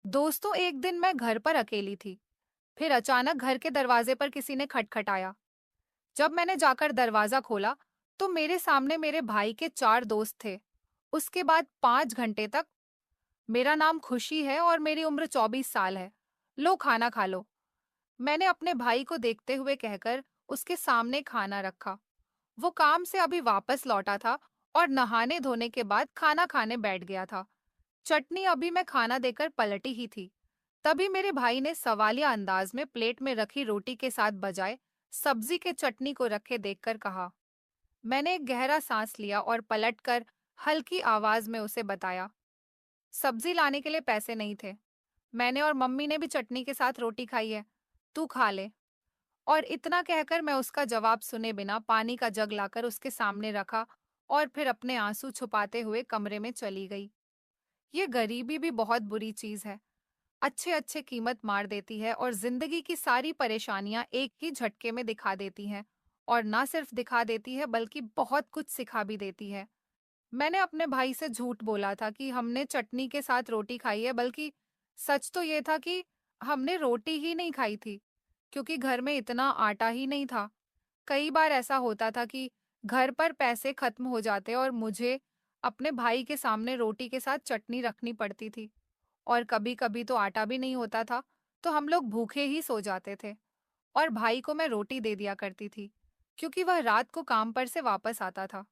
दोस्तों, एक दिन मैं घर पर अकेली थी। फिर अचानक घर के दरवाजे पर किसी ने खटखटाया। जब मैंने जाकर दरवाजा खोला, तो मेरे सामने मेरे भाई के 4 दोस्त थे। उसके बाद 5 घंटे तक। मेरा नाम खुशी है और मेरी उम्र 24 साल है। लो, खाना खा लो। मैंने अपने भाई को देखते हुए कहकर उसके सामने खाना रखा। वो काम से अभी वापस लौटा था और नहाने धोने के बाद खाना खाने बैठ गया था। चटनी अभी मैं खाना देकर पलटी ही थी, तभी मेरे भाई ने सवालिया अंदाज में प्लेट में रखी रोटी के साथ बजाय सब्जी के चटनी को रखे देखकर कहा। मैंने एक गहरा सांस लिया और पलटकर हल्की आवाज में उसे बताया, सब्जी लाने के लिए पैसे नहीं थे। मैंने और मम्मी ने भी चटनी के साथ रोटी खाई है, तू खा ले। और इतना कहकर मैं उसका जवाब सुने बिना पानी का जग लाकर उसके सामने रखा और फिर अपने आंसू छुपाते हुए कमरे में चली गई। ये गरीबी भी बहुत बुरी चीज है। अच्छे अच्छे कीमत मार देती है और जिंदगी की सारी परेशानियां एक ही झटके में दिखा देती हैं। और ना सिर्फ दिखा देती है बल्कि बहुत कुछ सिखा भी देती है। मैंने अपने भाई से झूठ बोला था कि हमने चटनी के साथ रोटी खाई है, बल्कि सच तो ये था कि हमने रोटी ही नहीं खाई थी, क्योंकि घर में इतना आटा ही नहीं था। कई बार ऐसा होता था कि घर पर पैसे खत्म हो जाते और मुझे अपने भाई के सामने रोटी के साथ चटनी रखनी पड़ती थी। और कभी-कभी तो आटा भी नहीं होता था, तो हम लोग भूखे ही सो जाते थे। और भाई को मैं रोटी दे दिया करती थी, क्योंकि वह रात को काम पर से वापस आता था।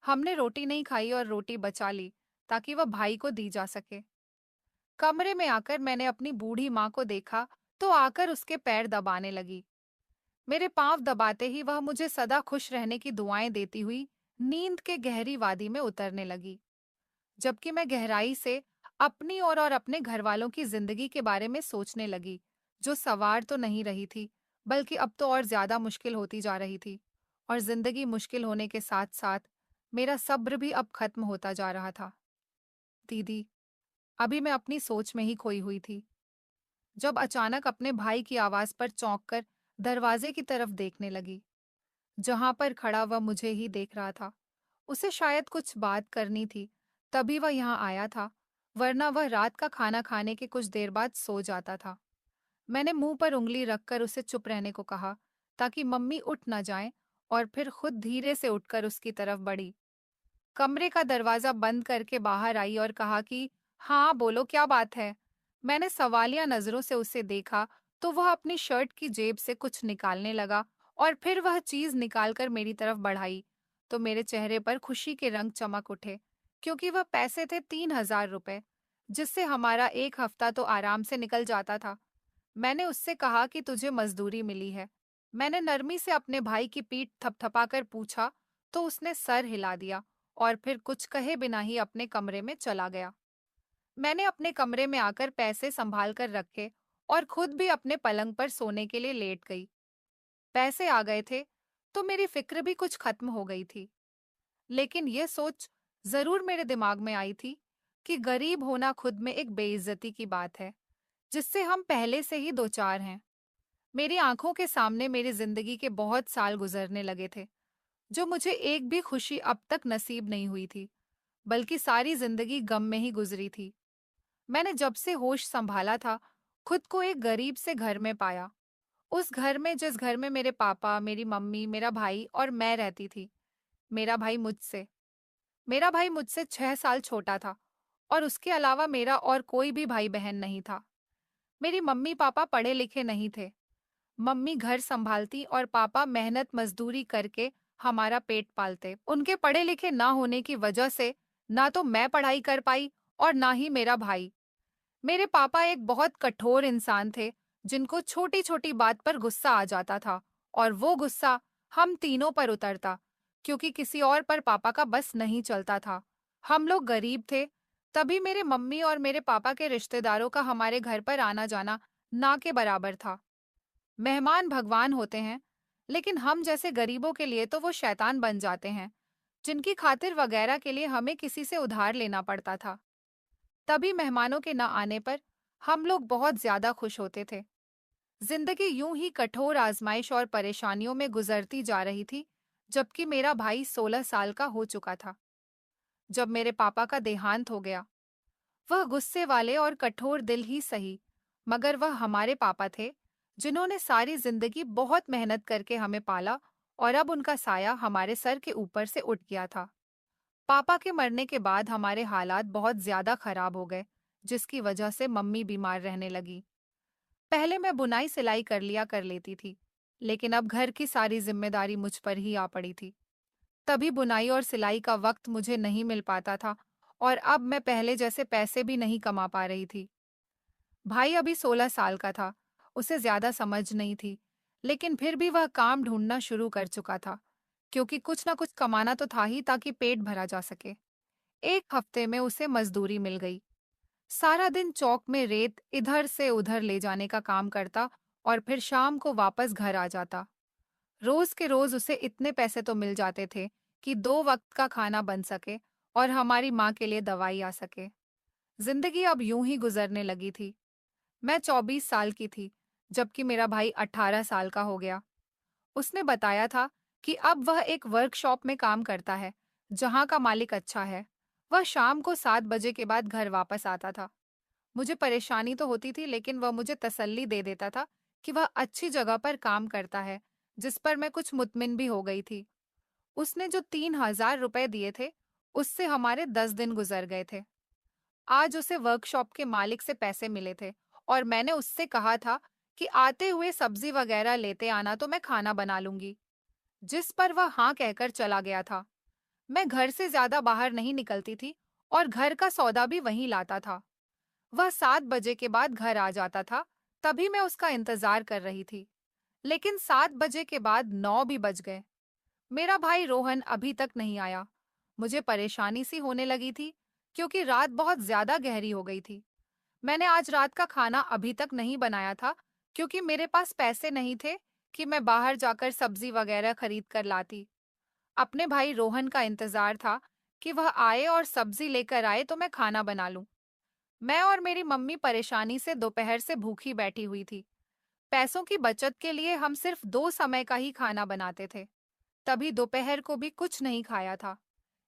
हमने रोटी नहीं खाई और रोटी बचा ली, ताकि वह भाई को दी जा सके। कमरे में आकर मैंने अपनी बूढ़ी माँ को देखा, तो आकर उसके पैर दबाने लगी। मेरे पांव दबाते ही वह मुझे सदा खुश रहने की दुआएं देती हुई नींद के गहरी वादी में उतरने लगी। जबकि मैं गहराई से अपनी और अपने घरवालों की जिंदगी के बारे में सोचने लगी, जो सवार तो नहीं रही थी, बल्कि अब तो और ज्यादा मुश्किल होती जा रही थी। और जिंदगी मुश्किल होने के साथ साथ मेरा सब्र भी अब खत्म होता जा रहा था। दीदी, अभी मैं अपनी सोच में ही खोई हुई थी, जब अचानक अपने भाई की आवाज पर चौंक कर दरवाजे की तरफ देखने लगी, जहां पर खड़ा वह मुझे ही देख रहा था। उसे शायद कुछ बात करनी थी, तभी वह यहाँ आया था, वरना वह रात का खाना खाने के कुछ देर बाद सो जाता था। मैंने मुंह पर उंगली रखकर उसे चुप रहने को कहा, ताकि मम्मी उठ न जाएं, और फिर खुद धीरे से उठकर उसकी तरफ बढ़ी। कमरे का दरवाजा बंद करके बाहर आई और कहा कि हाँ बोलो, क्या बात है। मैंने सवालिया नजरों से उसे देखा, तो वह अपनी शर्ट की जेब से कुछ निकालने लगा और फिर वह चीज निकालकर मेरी तरफ बढ़ाई, तो मेरे चेहरे पर खुशी के रंग चमक उठे, क्योंकि वह पैसे थे 3,000 रुपए, जिससे हमारा एक हफ्ता तो आराम से निकल जाता था। मैंने उससे कहा कि तुझे मजदूरी मिली है। मैंने नरमी से अपने भाई की पीठ थपथपाकर पूछा, तो उसने सर हिला दिया और फिर कुछ कहे बिना ही अपने कमरे में चला गया। मैंने अपने कमरे में आकर पैसे संभाल कर रखे और खुद भी अपने पलंग पर सोने के लिए लेट गई। पैसे आ गए थे, तो मेरी फिक्र भी कुछ खत्म हो गई थी। लेकिन यह सोच जरूर मेरे दिमाग में आई थी कि गरीब होना खुद में एक बेइज्जती की बात है, जिससे हम पहले से ही दो चार हैं। मेरी आंखों के सामने मेरी जिंदगी के बहुत साल गुजरने लगे थे, जो मुझे एक भी खुशी अब तक नसीब नहीं हुई थी, बल्कि सारी जिंदगी गम में ही गुजरी थी। मैंने जब से होश संभाला था, खुद को एक गरीब से घर में पाया। उस घर में जिस घर में मेरे पापा, मेरी मम्मी, मेरा भाई और मैं रहती थी। मेरा भाई मुझसे मेरा भाई मुझसे 6 साल छोटा था, और उसके अलावा मेरा और कोई भी भाई बहन नहीं था। मेरी मम्मी पापा पढ़े लिखे नहीं थे। मम्मी घर संभालती और पापा मेहनत मजदूरी करके हमारा पेट पालते। उनके पढ़े लिखे ना होने की वजह से ना तो मैं पढ़ाई कर पाई और ना ही मेरा भाई। मेरे पापा एक बहुत कठोर इंसान थे, जिनको छोटी छोटी बात पर गुस्सा आ जाता था, और वो गुस्सा हम तीनों पर उतरता, क्योंकि किसी और पर पापा का बस नहीं चलता था। हम लोग गरीब थे, तभी मेरे मम्मी और मेरे पापा के रिश्तेदारों का हमारे घर पर आना जाना ना के बराबर था। मेहमान भगवान होते हैं, लेकिन हम जैसे गरीबों के लिए तो वो शैतान बन जाते हैं, जिनकी खातिर वगैरह के लिए हमें किसी से उधार लेना पड़ता था। तभी मेहमानों के न आने पर हम लोग बहुत ज्यादा खुश होते थे। जिंदगी यूं ही कठोर आजमाइश और परेशानियों में गुजरती जा रही थी, जबकि मेरा भाई 16 साल का हो चुका था, जब मेरे पापा का देहांत हो गया। वह गुस्से वाले और कठोर दिल ही सही, मगर वह हमारे पापा थे, जिन्होंने सारी जिंदगी बहुत मेहनत करके हमें पाला, और अब उनका साया हमारे सर के ऊपर से उठ गया था। पापा के मरने के बाद हमारे हालात बहुत ज्यादा खराब हो गए, जिसकी वजह से मम्मी बीमार रहने लगी। पहले मैं बुनाई सिलाई कर लेती थी, लेकिन अब घर की सारी जिम्मेदारी मुझ पर ही आ पड़ी थी। तभी बुनाई और सिलाई का वक्त मुझे नहीं मिल पाता था, और अब मैं पहले जैसे पैसे भी नहीं कमा पा रही थी। भाई अभी 16 साल का था, उसे ज्यादा समझ नहीं थी, लेकिन फिर भी वह काम ढूंढना शुरू कर चुका था, क्योंकि कुछ ना कुछ कमाना तो था ही ताकि पेट भरा जा सके। एक हफ्ते में उसे मजदूरी मिल गई। सारा दिन चौक में रेत इधर से उधर ले जाने का काम करता, और फिर शाम को वापस घर आ जाता। रोज के रोज उसे इतने पैसे तो मिल जाते थे कि 2 वक्त का खाना बन सके और हमारी माँ के लिए दवाई आ सके। जिंदगी अब यूं ही गुजरने लगी थी। मैं 24 साल की थी, जबकि मेरा भाई 18 साल का हो गया। उसने बताया था कि अब वह एक वर्कशॉप में काम करता है, जहाँ का मालिक अच्छा है। वह शाम को 7 बजे के बाद घर वापस आता था। मुझे परेशानी तो होती थी, लेकिन वह मुझे तसल्ली दे देता था कि वह अच्छी जगह पर काम करता है, जिस पर मैं कुछ मुतमिन भी हो गई थी। उसने जो 3,000 रुपए दिए थे, उससे हमारे 10 दिन गुजर गए थे। आज उसे वर्कशॉप के मालिक से पैसे मिले थे, और मैंने उससे कहा था कि आते हुए सब्जी वगैरह लेते आना तो मैं खाना बना लूंगी, जिस पर वह हाँ कहकर चला गया था। मैं घर से ज्यादा बाहर नहीं निकलती थी, और घर का सौदा भी वहीं लाता था। वह 7 बजे के बाद घर आ जाता था, तभी मैं उसका इंतजार कर रही थी। लेकिन 7 बजे के बाद 9 भी बज गए। मेरा भाई रोहन अभी तक नहीं आया। मुझे परेशानी सी होने लगी थी, क्योंकि रात बहुत ज्यादा गहरी हो गई थी। मैंने आज रात का खाना अभी तक नहीं बनाया था, क्योंकि मेरे पास पैसे नहीं थे कि मैं बाहर जाकर सब्जी वगैरह खरीद कर लाती। अपने भाई रोहन का इंतजार था कि वह आए और सब्जी लेकर आए तो मैं खाना बना लूं। मैं और मेरी मम्मी परेशानी से दोपहर से भूखी बैठी हुई थी। पैसों की बचत के लिए हम सिर्फ 2 समय का ही खाना बनाते थे। तभी दोपहर को भी कुछ नहीं खाया था।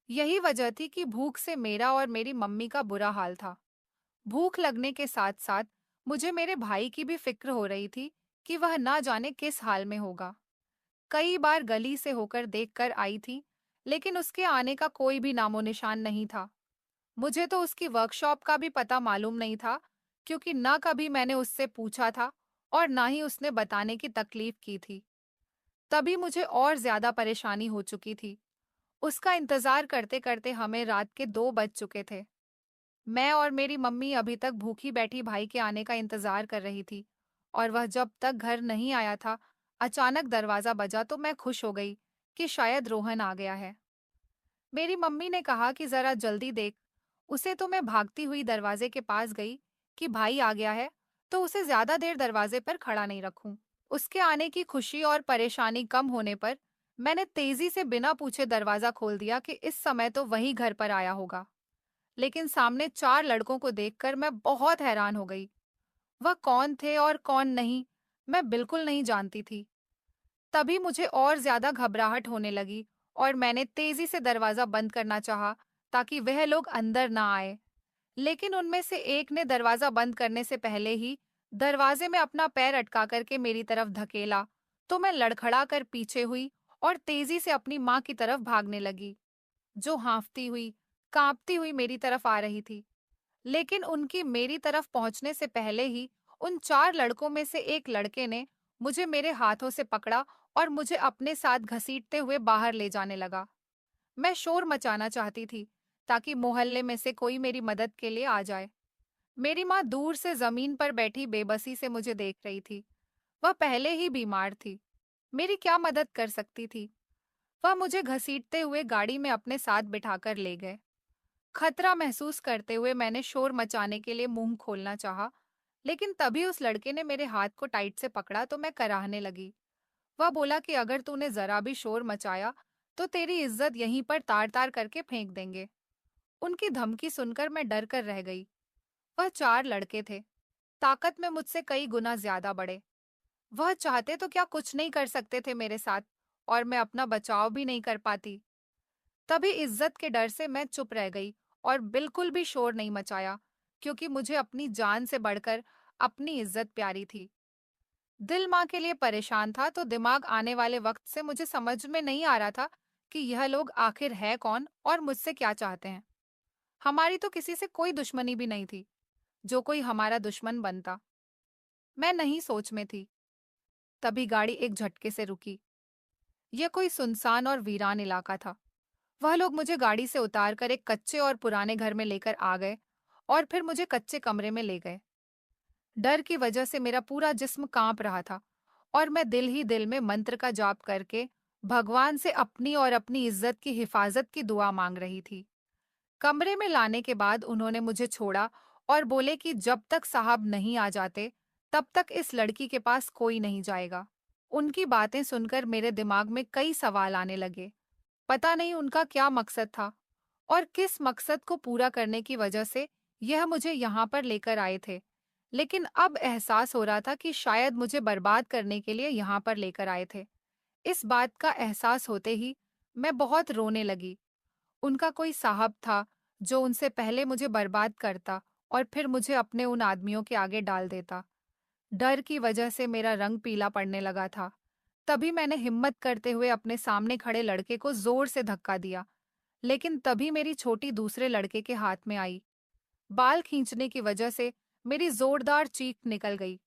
यही वजह थी कि भूख से मेरा और मेरी मम्मी का बुरा हाल था। भूख लगने के साथ साथ मुझे मेरे भाई की भी फिक्र हो रही थी कि वह ना जाने किस हाल में होगा। कई बार गली से होकर देखकर आई थी, लेकिन उसके आने का कोई भी नामो निशान नहीं था। मुझे तो उसकी वर्कशॉप का भी पता मालूम नहीं था, क्योंकि ना कभी मैंने उससे पूछा था और ना ही उसने बताने की तकलीफ की थी। तभी मुझे और ज्यादा परेशानी हो चुकी थी। उसका इंतजार करते करते हमें रात के 2 बज चुके थे। मैं और मेरी मम्मी अभी तक भूखी बैठी भाई के आने का इंतजार कर रही थी, और वह जब तक घर नहीं आया था, अचानक दरवाजा बजा तो मैं खुश हो गई कि शायद रोहन आ गया है। मेरी मम्मी ने कहा कि जरा जल्दी देख। उसे तो मैं भागती हुई दरवाजे के पास गई कि भाई आ गया है, तो उसे ज्यादा देर दरवाजे पर खड़ा नहीं रखूं। उसके आने की खुशी और परेशानी कम होने पर मैंने तेजी से बिना पूछे दरवाजा खोल दिया कि इस समय तो वही घर पर आया होगा। लेकिन सामने 4 लड़कों को देखकर मैं बहुत हैरान हो गई। वह कौन थे और कौन नहीं, मैं बिल्कुल नहीं जानती थी। तभी मुझे और ज्यादा घबराहट होने लगी, और मैंने तेजी से दरवाजा बंद करना चाहा ताकि वह लोग अंदर ना आए। लेकिन उनमें से एक ने दरवाजा बंद करने से पहले ही दरवाजे में अपना पैर अटका करके मेरी तरफ धकेला, तो मैं लड़खड़ा कर पीछे हुई और तेजी से अपनी माँ की तरफ भागने लगी, जो हांफती हुई, कांपती हुई मेरी तरफ आ रही थी। लेकिन उनकी मेरी तरफ पहुंचने से पहले ही उन 4 लड़कों में से एक लड़के ने मुझे मेरे हाथों से पकड़ा और मुझे अपने साथ घसीटते हुए बाहर ले जाने लगा। मैं शोर मचाना चाहती थी ताकि मोहल्ले में से कोई मेरी मदद के लिए आ जाए। मेरी माँ दूर से जमीन पर बैठी बेबसी से मुझे देख रही थी। वह पहले ही बीमार थी। मेरी क्या मदद कर सकती थी? वह मुझे घसीटते हुए गाड़ी में अपने साथ बिठाकर ले गए। खतरा महसूस करते हुए मैंने शोर मचाने के लिए मुंह खोलना चाहा, लेकिन तभी उस लड़के ने मेरे हाथ को टाइट से पकड़ा तो मैं कराहने लगी। वह बोला कि अगर तूने जरा भी शोर मचाया तो तेरी इज्जत यहीं पर तार तार करके फेंक देंगे। उनकी धमकी सुनकर मैं डर कर रह गई। वह 4 लड़के थे, ताकत में मुझसे कई गुना ज्यादा बड़े। वह चाहते तो क्या कुछ नहीं कर सकते थे मेरे साथ, और मैं अपना बचाव भी नहीं कर पाती। तभी इज्जत के डर से मैं चुप रह गई और बिल्कुल भी शोर नहीं मचाया, क्योंकि मुझे अपनी जान से बढ़कर अपनी इज्जत प्यारी थी। दिल माँ के लिए परेशान था तो दिमाग आने वाले वक्त से मुझे समझ में नहीं आ रहा था कि यह लोग आखिर है कौन और मुझसे क्या चाहते हैं। हमारी तो किसी से कोई दुश्मनी भी नहीं थी, जो कोई हमारा दुश्मन बनता। मैं नहीं सोच में थी, तभी गाड़ी एक झटके से रुकी। यह कोई सुनसान और वीरान इलाका था। वह लोग मुझे गाड़ी से उतारकर एक कच्चे और पुराने घर में लेकर आ गए और फिर मुझे कच्चे कमरे में ले गए। डर की वजह से मेरा पूरा जिस्म कांप रहा था और मैं दिल ही दिल में मंत्र का जाप करके भगवान से अपनी और अपनी इज्जत की हिफाजत की दुआ मांग रही थी। कमरे में लाने के बाद उन्होंने मुझे छोड़ा और बोले कि जब तक साहब नहीं आ जाते, तब तक इस लड़की के पास कोई नहीं जाएगा। उनकी बातें सुनकर मेरे दिमाग में कई सवाल आने लगे। पता नहीं उनका क्या मकसद था और किस मकसद को पूरा करने की वजह से यह मुझे यहाँ पर लेकर आए थे। लेकिन अब एहसास हो रहा था कि शायद मुझे बर्बाद करने के लिए यहाँ पर लेकर आए थे। इस बात का एहसास होते ही मैं बहुत रोने लगी। उनका कोई साहब था जो उनसे पहले मुझे बर्बाद करता और फिर मुझे अपने उन आदमियों के आगे डाल देता। डर की वजह से मेरा रंग पीला पड़ने लगा था। तभी मैंने हिम्मत करते हुए अपने सामने खड़े लड़के को जोर से धक्का दिया, लेकिन तभी मेरी छोटी दूसरे लड़के के हाथ में आई। बाल खींचने की वजह से मेरी जोरदार चीख निकल गई।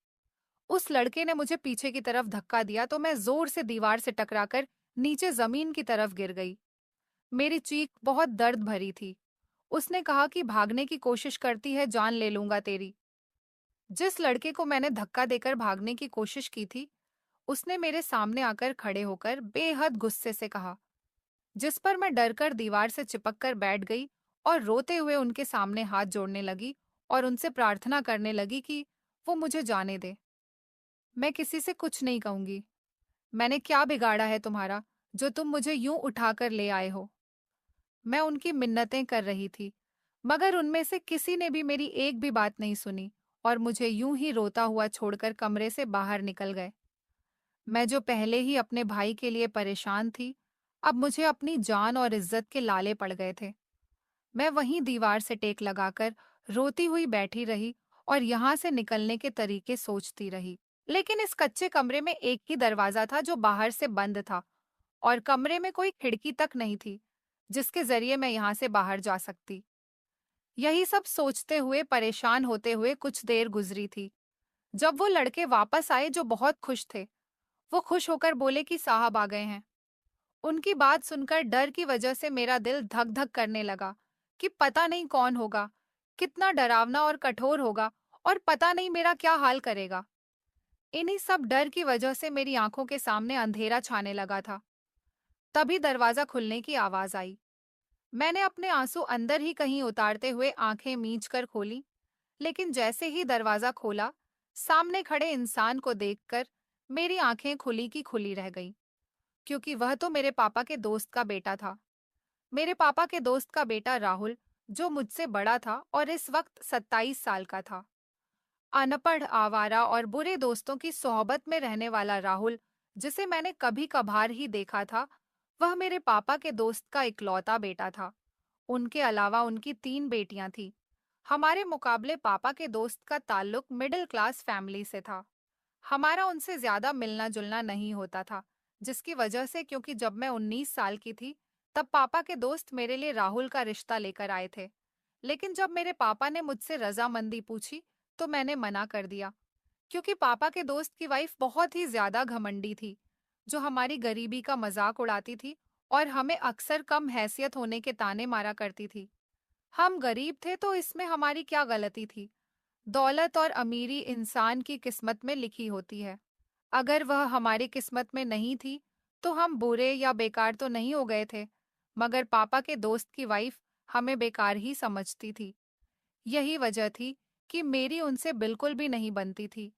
उस लड़के ने मुझे पीछे की तरफ धक्का दिया तो मैं जोर से दीवार से टकराकर नीचे जमीन की तरफ गिर गई। मेरी चीख बहुत दर्द भरी थी। उसने कहा कि भागने की कोशिश करती है, जान ले लूंगा तेरी। जिस लड़के को मैंने धक्का देकर भागने की कोशिश की थी, उसने मेरे सामने आकर खड़े होकर बेहद गुस्से से कहा, जिस पर मैं डरकर दीवार से चिपक कर बैठ गई और रोते हुए उनके सामने हाथ जोड़ने लगी और उनसे प्रार्थना करने लगी कि वो मुझे जाने दे। मैं किसी से कुछ नहीं कहूंगी। मैंने क्या बिगाड़ा है तुम्हारा, जो तुम मुझे यूं उठाकर ले आए हो? मैं उनकी मिन्नतें कर रही थी, मगर उनमें से किसी ने भी मेरी एक भी बात नहीं सुनी और मुझे यूं ही रोता हुआ छोड़कर कमरे से बाहर निकल गए। मैं जो पहले ही अपने भाई के लिए परेशान थी, अब मुझे अपनी जान और इज्जत के लाले पड़ गए थे। मैं वहीं दीवार से टेक लगाकर रोती हुई बैठी रही और यहाँ से निकलने के तरीके सोचती रही। लेकिन इस कच्चे कमरे में एक ही दरवाजा था जो बाहर से बंद था और कमरे में कोई खिड़की तक नहीं थी जिसके जरिए मैं यहाँ से बाहर जा सकती। यही सब सोचते हुए परेशान होते हुए कुछ देर गुजरी थी। जब वो लड़के वापस आए जो बहुत खुश थे, वो खुश होकर बोले कि साहब आ गए हैं। उनकी बात सुनकर डर की वजह से मेरा दिल धक धक करने लगा कि पता नहीं कौन होगा, कितना डरावना और कठोर होगा और पता नहीं मेरा क्या हाल करेगा। इन्हीं सब डर की वजह से मेरी आंखों के सामने अंधेरा छाने लगा था। तभी दरवाजा खुलने की आवाज आई। मैंने अपने आंसू अंदर ही कहीं उतारते हुए आंखें मींच कर खोली, लेकिन जैसे ही दरवाजा खोला, सामने खड़े इंसान को देखकर मेरी आंखें खुली की खुली रह गईं, क्योंकि वह तो मेरे पापा के दोस्त का बेटा था। मेरे पापा के दोस्त का बेटा राहुल, जो मुझसे बड़ा था और इस वक्त 27 साल का था। अनपढ़, आवारा और बुरे दोस्तों की सोहबत में रहने वाला राहुल, जिसे मैंने कभी कभार ही देखा था, वह मेरे पापा के दोस्त का इकलौता बेटा था। उनके अलावा उनकी 3 बेटियां थीं। हमारे मुकाबले पापा के दोस्त का ताल्लुक मिडिल क्लास फैमिली से था। हमारा उनसे ज्यादा मिलना जुलना नहीं होता था, जिसकी वजह से, क्योंकि जब मैं 19 साल की थी, तब पापा के दोस्त मेरे लिए राहुल का रिश्ता लेकर आए थे। लेकिन जब मेरे पापा ने मुझसे रजामंदी पूछी, तो मैंने मना कर दिया, क्योंकि पापा के दोस्त की वाइफ बहुत ही ज्यादा घमंडी थी, जो हमारी गरीबी का मजाक उड़ाती थी और हमें अक्सर कम हैसियत होने के ताने मारा करती थी। हम गरीब थे तो इसमें हमारी क्या गलती थी? दौलत और अमीरी इंसान की किस्मत में लिखी होती है। अगर वह हमारी किस्मत में नहीं थी, तो हम बुरे या बेकार तो नहीं हो गए थे, मगर पापा के दोस्त की वाइफ हमें बेकार ही समझती थी। यही वजह थी कि मेरी उनसे बिल्कुल भी नहीं बनती थी।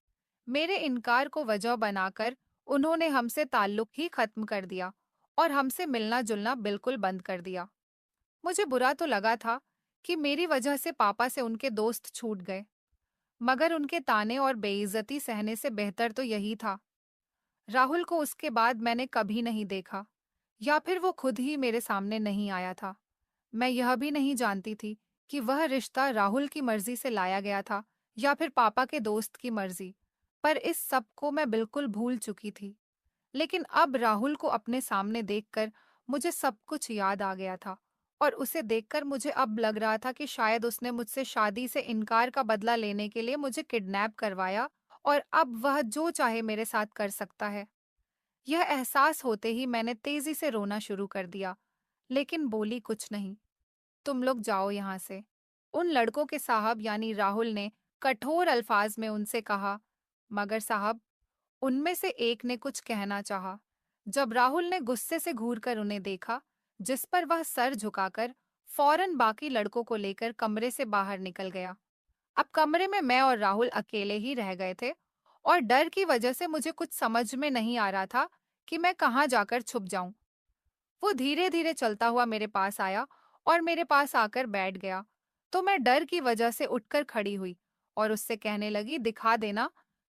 मेरे इनकार को वजह बनाकर उन्होंने हमसे ताल्लुक ही खत्म कर दिया और हमसे मिलना जुलना बिल्कुल बंद कर दिया। मुझे बुरा तो लगा था कि मेरी वजह से पापा से उनके दोस्त छूट गए, मगर उनके ताने और बेइज्जती सहने से बेहतर तो यही था। राहुल को उसके बाद मैंने कभी नहीं देखा, या फिर वो खुद ही मेरे सामने नहीं आया था। मैं यह भी नहीं जानती थी कि वह रिश्ता राहुल की मर्जी से लाया गया था या फिर पापा के दोस्त की मर्जी, पर इस सब को मैं बिल्कुल भूल चुकी थी। लेकिन अब राहुल को अपने सामने देखकर मुझे सब कुछ याद आ गया था, और उसे देखकर मुझे अब लग रहा था कि शायद उसने मुझसे शादी से इनकार का बदला लेने के लिए मुझे किडनैप करवाया, और अब वह जो चाहे मेरे साथ कर सकता है। यह एहसास होते ही मैंने तेजी से रोना शुरू कर दिया, लेकिन बोली कुछ नहीं। तुम लोग जाओ यहाँ से। उन लड़कों के साहब यानी राहुल ने कठोर अल्फाज में उनसे कहा। मगर साहब, उनमें से एक ने कुछ कहना चाहा। जब राहुल ने गुस्से से घूरकर उन्हें देखा, जिस पर वह सर झुकाकर फौरन बाकी लड़कों को लेकर कमरे से बाहर निकल गया। अब कमरे में मैं और राहुल अकेले ही रह गए थे, और डर की वजह से मुझे कुछ समझ में नहीं आ रहा था कि मैं कहाँ जाकर छुप जाऊं। वो धीरे धीरे चलता हुआ मेरे पास आया और मेरे पास आकर बैठ गया, तो मैं डर की वजह से उठकर खड़ी हुई और उससे कहने लगी, दिखा देना,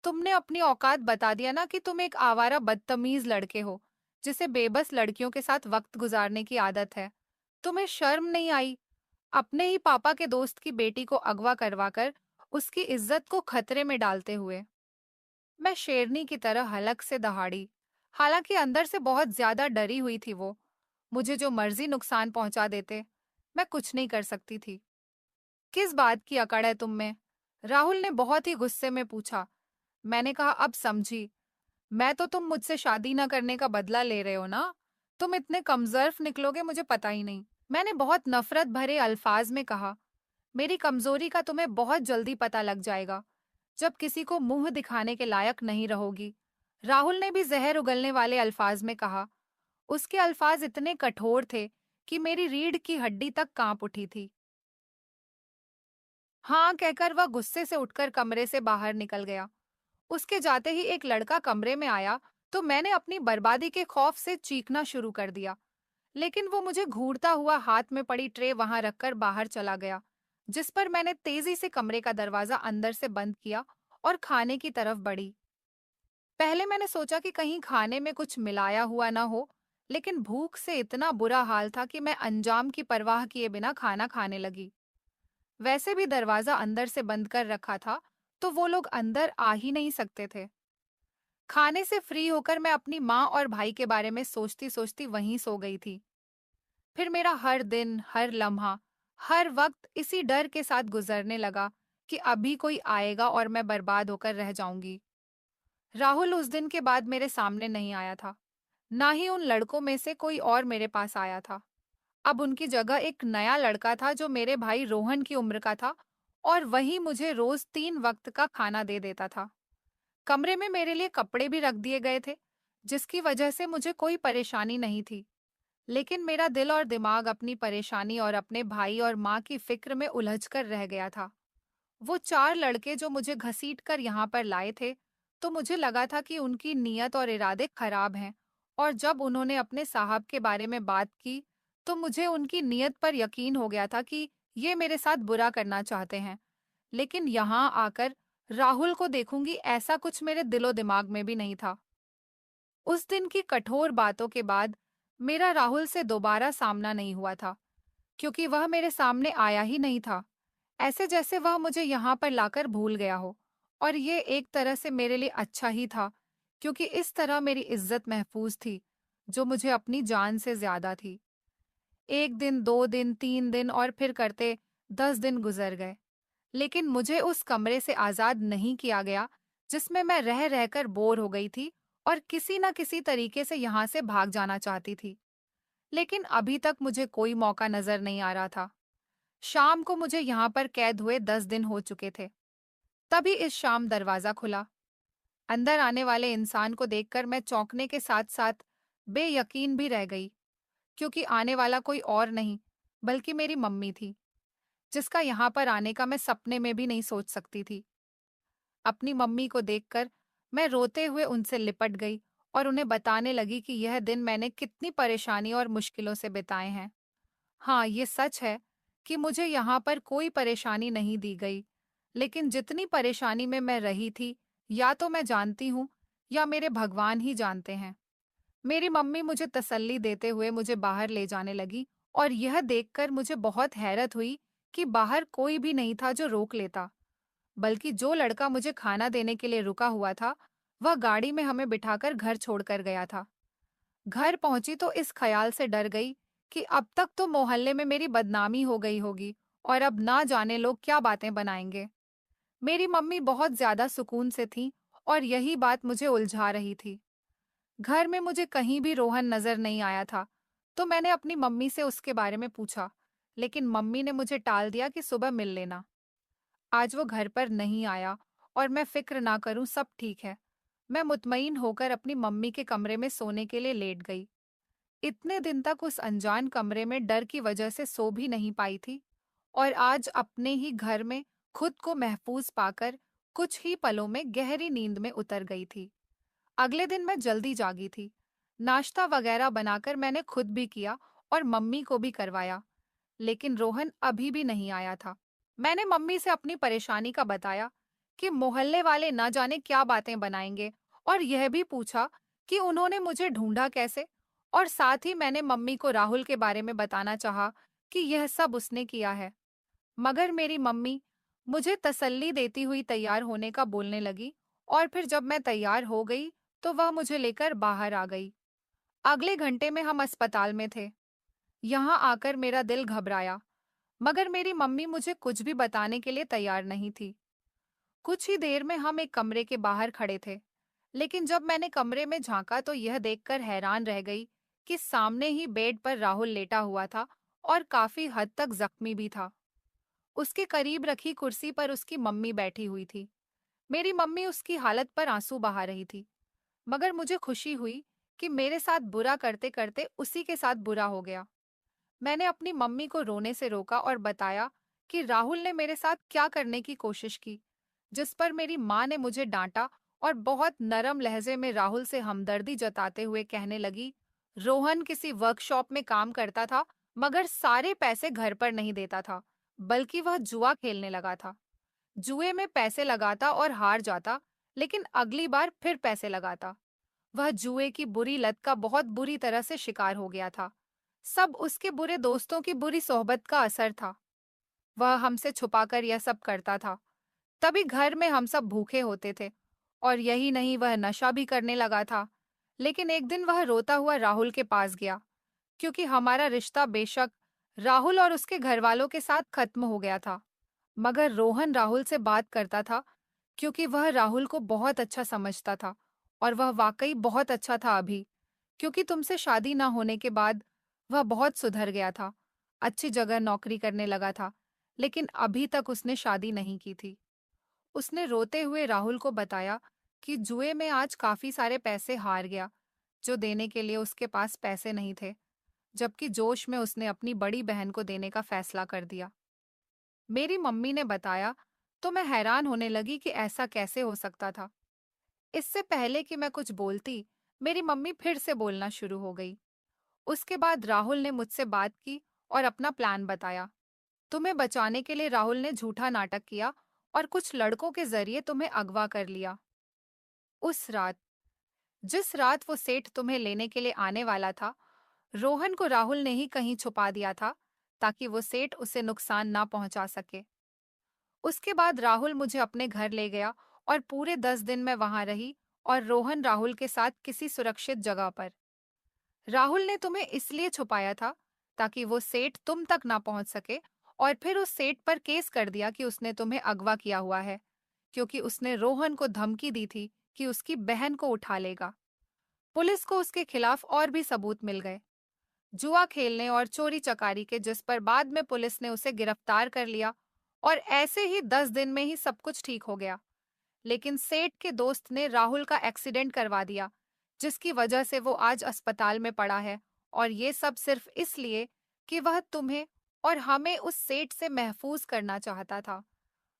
तुमने अपनी औकात बता दिया ना कि तुम एक आवारा बदतमीज लड़के हो, जिसे बेबस लड़कियों के साथ वक्त गुजारने की आदत है। तुम्हें शर्म नहीं आई? अपने ही पापा के दोस्त की बेटी को अगवा करवाकर उसकी इज्जत को खतरे में डालते हुए। मैं शेरनी की तरह हलक से दहाड़ी। हालांकि अंदर से बहुत ज्यादा डरी हुई थी वो। मुझे जो मर्जी नुकसान पहुंचा देते, मैं कुछ नहीं कर सकती थी। किस बात की अकड़ है तुम में? राहुल ने बहुत ही गुस्से में पूछा। मैंने कहा, अब समझी। मैं तो तुम मुझसे शादी न करने का बदला ले रहे हो ना? तुम इतने कमजोर निकलोगे मुझे पता ही नहीं। मैंने बहुत नफरत भरे अल्फाज में कहा। मेरी कमजोरी का तुम्हें बहुत जल्दी पता लग जाएगा, जब किसी को मुंह दिखाने के लायक नहीं रहोगी। राहुल ने भी जहर उगलने वाले अल्फाज में कहा। उसके अल्फाज इतने कठोर थे कि मेरी रीढ़ की हड्डी तक कांप उठी थी। हाँ कहकर वह गुस्से से उठकर कमरे से बाहर निकल गया। उसके जाते ही एक लड़का कमरे में आया, तो मैंने अपनी बर्बादी के खौफ से चीखना शुरू कर दिया। लेकिन वो मुझे घूरता हुआ हाथ में पड़ी ट्रे वहां रखकर बाहर चला गया, जिस पर मैंने तेजी से कमरे का दरवाजा अंदर से बंद किया और खाने की तरफ बढ़ी। पहले मैंने सोचा कि कहीं खाने में कुछ मिलाया हुआ ना हो, लेकिन भूख से इतना बुरा हाल था कि मैं अंजाम की परवाह किए बिना खाना खाने लगी। वैसे भी दरवाजा अंदर से बंद कर रखा था, तो वो लोग अंदर आ ही नहीं सकते थे। खाने से फ्री होकर मैं अपनी माँ और भाई के बारे में सोचती सोचती वहीं सो गई थी। फिर मेरा हर दिन, हर लम्हा, हर वक्त इसी डर के साथ गुजरने लगा कि अभी कोई आएगा और मैं बर्बाद होकर रह जाऊंगी। राहुल उस दिन के बाद मेरे सामने नहीं आया था, ना ही उन लड़कों में से कोई और मेरे पास आया था। अब उनकी जगह एक नया लड़का था जो मेरे भाई रोहन की उम्र का था, और वही मुझे रोज 3 वक्त का खाना दे देता था। कमरे में मेरे लिए कपड़े भी रख दिए गए थे, जिसकी वजह से मुझे कोई परेशानी नहीं थी। लेकिन मेरा दिल और दिमाग अपनी परेशानी और अपने भाई और माँ की फिक्र में उलझ कर रह गया था। वो 4 लड़के जो मुझे घसीट कर यहाँ पर लाए थे, तो मुझे लगा था कि उनकी नीयत और इरादे खराब हैं, और जब उन्होंने अपने साहब के बारे में बात की, तो मुझे उनकी नीयत पर यकीन हो गया था कि ये मेरे साथ बुरा करना चाहते हैं। लेकिन यहाँ आकर राहुल को देखूंगी, ऐसा कुछ मेरे दिलो दिमाग में भी नहीं था। उस दिन की कठोर बातों के बाद मेरा राहुल से दोबारा सामना नहीं हुआ था, क्योंकि वह मेरे सामने आया ही नहीं था। ऐसे जैसे वह मुझे यहाँ पर लाकर भूल गया हो, और ये एक तरह से मेरे लिए अच्छा ही था, क्योंकि इस तरह मेरी इज्जत महफूज थी, जो मुझे अपनी जान से ज्यादा थी। 1 दिन, 2 दिन, 3 दिन और फिर करते 10 दिन गुजर गए, लेकिन मुझे उस कमरे से आजाद नहीं किया गया जिसमें मैं रह रहकर बोर हो गई थी और किसी न किसी तरीके से यहाँ से भाग जाना चाहती थी। लेकिन अभी तक मुझे कोई मौका नजर नहीं आ रहा था। शाम को मुझे यहाँ पर कैद हुए 10 दिन हो चुके थे। तभी इस शाम दरवाजा खुला। अंदर आने वाले इंसान को देखकर मैं चौंकने के साथ साथ बेयकीन भी रह गई, क्योंकि आने वाला कोई और नहीं बल्कि मेरी मम्मी थी, जिसका यहाँ पर आने का मैं सपने में भी नहीं सोच सकती थी। अपनी मम्मी को देखकर मैं रोते हुए उनसे लिपट गई और उन्हें बताने लगी कि यह दिन मैंने कितनी परेशानी और मुश्किलों से बिताए हैं। हाँ, ये सच है कि मुझे यहाँ पर कोई परेशानी नहीं दी गई, लेकिन जितनी परेशानी में मैं रही थी, या तो मैं जानती हूँ या मेरे भगवान ही जानते हैं। मेरी मम्मी मुझे तसल्ली देते हुए मुझे बाहर ले जाने लगी, और यह देखकर मुझे बहुत हैरत हुई कि बाहर कोई भी नहीं था जो रोक लेता, बल्कि जो लड़का मुझे खाना देने के लिए रुका हुआ था, वह गाड़ी में हमें बिठाकर घर छोड़कर गया था। घर पहुंची तो इस ख्याल से डर गई कि अब तक तो मोहल्ले में मेरी बदनामी हो गई होगी और अब ना जाने लोग क्या बातें बनाएंगे। मेरी मम्मी बहुत ज्यादा सुकून से थी और यही बात मुझे उलझा रही थी। घर में मुझे कहीं भी रोहन नजर नहीं आया था, तो मैंने अपनी मम्मी से उसके बारे में पूछा, लेकिन मम्मी ने मुझे टाल दिया कि सुबह मिल लेना। आज वो घर पर नहीं आया और मैं फिक्र ना करूं, सब ठीक है। मैं मुतमईन होकर अपनी मम्मी के कमरे में सोने के लिए लेट गई। इतने दिन तक उस अनजान कमरे में डर की वजह से सो भी नहीं पाई थी, और आज अपने ही घर में खुद को महफूज पाकर कुछ ही पलों में गहरी नींद में उतर गई थी। अगले दिन मैं जल्दी जागी थी। नाश्ता वगैरह बनाकर मैंने खुद भी किया और मम्मी को भी करवाया, लेकिन रोहन अभी भी नहीं आया था। मैंने मम्मी से अपनी परेशानी का बताया कि मोहल्ले वाले न जाने क्या बातें बनाएंगे, और यह भी पूछा कि उन्होंने मुझे ढूंढा कैसे। और साथ ही मैंने मम्मी को राहुल के बारे में बताना चाहा कि यह सब उसने किया है। मगर मेरी मम्मी मुझे तसल्ली देती हुई तैयार होने का बोलने लगी, और फिर जब मैं तैयार हो गई तो वह मुझे लेकर बाहर आ गई। अगले घंटे में हम अस्पताल में थे। यहाँ आकर मेरा दिल घबराया, मगर मेरी मम्मी मुझे कुछ भी बताने के लिए तैयार नहीं थी। कुछ ही देर में हम एक कमरे के बाहर खड़े थे, लेकिन जब मैंने कमरे में झांका तो यह देखकर हैरान रह गई कि सामने ही बेड पर राहुल लेटा हुआ था और काफी हद तक जख्मी भी था। उसके करीब रखी कुर्सी पर उसकी मम्मी बैठी हुई थी। मेरी मम्मी उसकी हालत पर आंसू बहा रही थी, मगर मुझे खुशी हुई कि मेरे साथ बुरा करते करते उसी के साथ बुरा हो गया। मैंने अपनी मम्मी को रोने से रोका और बताया कि राहुल ने मेरे साथ क्या करने की कोशिश की, जिस पर मेरी माँ ने मुझे डांटा और बहुत नरम लहजे में राहुल से हमदर्दी जताते हुए कहने लगी, रोहन किसी वर्कशॉप में काम करता था, मगर सारे पैसे घर पर नहीं देता था, बल्कि वह जुआ खेलने लगा था। जुए में पैसे लगाता और हार जाता, लेकिन अगली बार फिर पैसे लगाता। वह जुए की बुरी लत का बहुत बुरी तरह से शिकार हो गया था। सब उसके बुरे दोस्तों की बुरी सोहबत का असर था। वह हमसे छुपाकर यह सब करता था, तभी घर में हम सब भूखे होते थे। और यही नहीं, वह नशा भी करने लगा था। लेकिन एक दिन वह रोता हुआ राहुल के पास गया, क्योंकि हमारा रिश्ता बेशक राहुल और उसके घर वालों के साथ खत्म हो गया था, मगर रोहन राहुल से बात करता था, क्योंकि वह राहुल को बहुत अच्छा समझता था। और वह वाकई बहुत अच्छा था अभी, क्योंकि तुमसे शादी ना होने के बाद वह बहुत सुधर गया था, अच्छी जगह नौकरी करने लगा था। लेकिन अभी तक उसने शादी नहीं की थी। उसने रोते हुए राहुल को बताया कि जुए में आज काफी सारे पैसे हार गया, जो देने के लिए उसके पास पैसे नहीं थे, जबकि जोश में उसने अपनी बड़ी बहन को देने का फैसला कर दिया। मेरी मम्मी ने बताया तो मैं हैरान होने लगी कि ऐसा कैसे हो सकता था। इससे पहले कि मैं कुछ बोलती, मेरी मम्मी फिर से बोलना शुरू हो गई। उसके बाद राहुल ने मुझसे बात की और अपना प्लान बताया। तुम्हें बचाने के लिए राहुल ने झूठा नाटक किया और कुछ लड़कों के जरिए तुम्हें अगवा कर लिया। उस रात, जिस रात वो सेठ तुम्हें लेने के लिए आने वाला था, रोहन को राहुल ने ही कहीं छुपा दिया था, ताकि वो सेठ उसे नुकसान ना पहुंचा सके। उसके बाद राहुल मुझे अपने घर ले गया और पूरे 10 दिन मैं वहां रही, और रोहन राहुल के साथ किसी सुरक्षित जगह पर। राहुल ने तुम्हें इसलिए छुपाया था ताकि वो सेठ तुम तक ना पहुंच सके, और फिर उस सेठ पर केस कर दिया कि उसने तुम्हें अगवा किया हुआ है, क्योंकि उसने रोहन को धमकी दी थी कि उसकी बहन को उठा लेगा। पुलिस को उसके खिलाफ और भी सबूत मिल गए, जुआ खेलने और चोरी चकारी के, जिस पर बाद में पुलिस ने उसे गिरफ्तार कर लिया। और ऐसे ही 10 दिन में ही सब कुछ ठीक हो गया। लेकिन सेठ के दोस्त ने राहुल का एक्सीडेंट करवा दिया, जिसकी वजह से वो आज अस्पताल में पड़ा है। और ये सब सिर्फ इसलिए कि वह तुम्हें और हमें उस सेठ से महफूज करना चाहता था।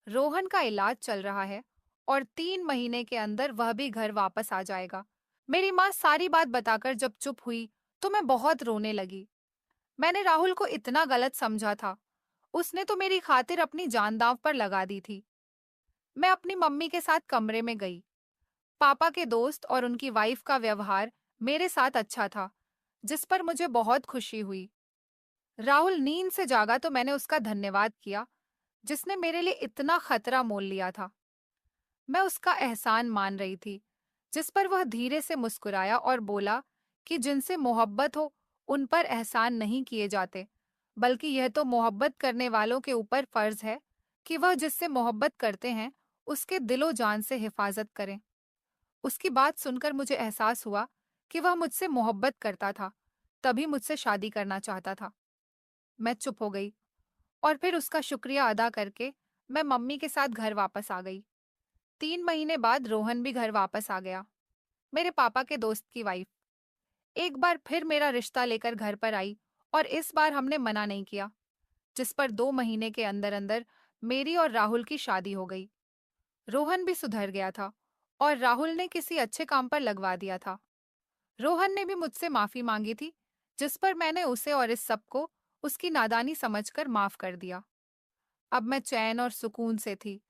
रोहन का इलाज चल रहा है और 3 महीने के अंदर वह भी घर वापस आ जाएगा। मेरी माँ सारी बात बताकर जब चुप हुई तो मैं बहुत रोने लगी। मैंने राहुल को इतना गलत समझा था। उसने तो मेरी खातिर अपनी जान दांव पर लगा दी थी। मैं अपनी मम्मी के साथ कमरे में गई। पापा के दोस्त और उनकी वाइफ का व्यवहार मेरे साथ अच्छा था, जिस पर मुझे बहुत खुशी हुई। राहुल नींद से जागा तो मैंने उसका धन्यवाद किया, जिसने मेरे लिए इतना खतरा मोल लिया था। मैं उसका एहसान मान रही थी, जिस पर वह धीरे से मुस्कुराया और बोला कि जिनसे मोहब्बत हो, उन पर एहसान नहीं किए जाते, बल्कि यह तो मोहब्बत करने वालों के ऊपर फर्ज है कि वह जिससे मोहब्बत करते हैं, उसके दिलो जान से हिफाजत करें। उसकी बात सुनकर मुझे एहसास हुआ कि वह मुझसे मोहब्बत करता था, तभी मुझसे शादी करना चाहता था। मैं चुप हो गई और फिर उसका शुक्रिया अदा करके मैं मम्मी के साथ घर वापस आ गई। 3 महीने बाद रोहन भी घर वापस आ गया, मेरे पापा के दोस्त की वाइफ। एक बार फिर मेरा रिश्ता लेकर घर पर आई और इस बार हमने मना नहीं किया, जिस पर 2 महीने के अंदर अंदर मेरी और राहुल की शादी हो गई। रोहन भी सुधर गया था और राहुल ने किसी अच्छे काम पर लगवा दिया था। रोहन ने भी मुझसे माफी मांगी थी, जिस पर मैंने उसे और इस सबको उसकी नादानी समझकर माफ कर दिया। अब मैं चैन और सुकून से थी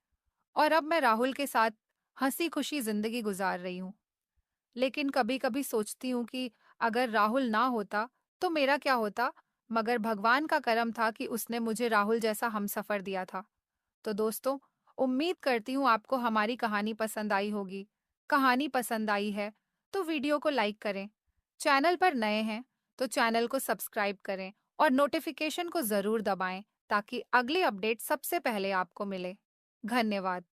और अब मैं राहुल के साथ हंसी खुशी जिंदगी गुजार रही हूँ। लेकिन कभी कभी सोचती हूँ कि अगर राहुल ना होता तो मेरा क्या होता, मगर भगवान का करम था कि उसने मुझे राहुल जैसा हमसफर दिया था। तो दोस्तों, उम्मीद करती हूँ आपको हमारी कहानी पसंद आई होगी। कहानी पसंद आई है तो वीडियो को लाइक करें। चैनल पर नए हैं तो चैनल को सब्सक्राइब करें और नोटिफिकेशन को ज़रूर दबाएं ताकि अगली अपडेट सबसे पहले आपको मिले। धन्यवाद।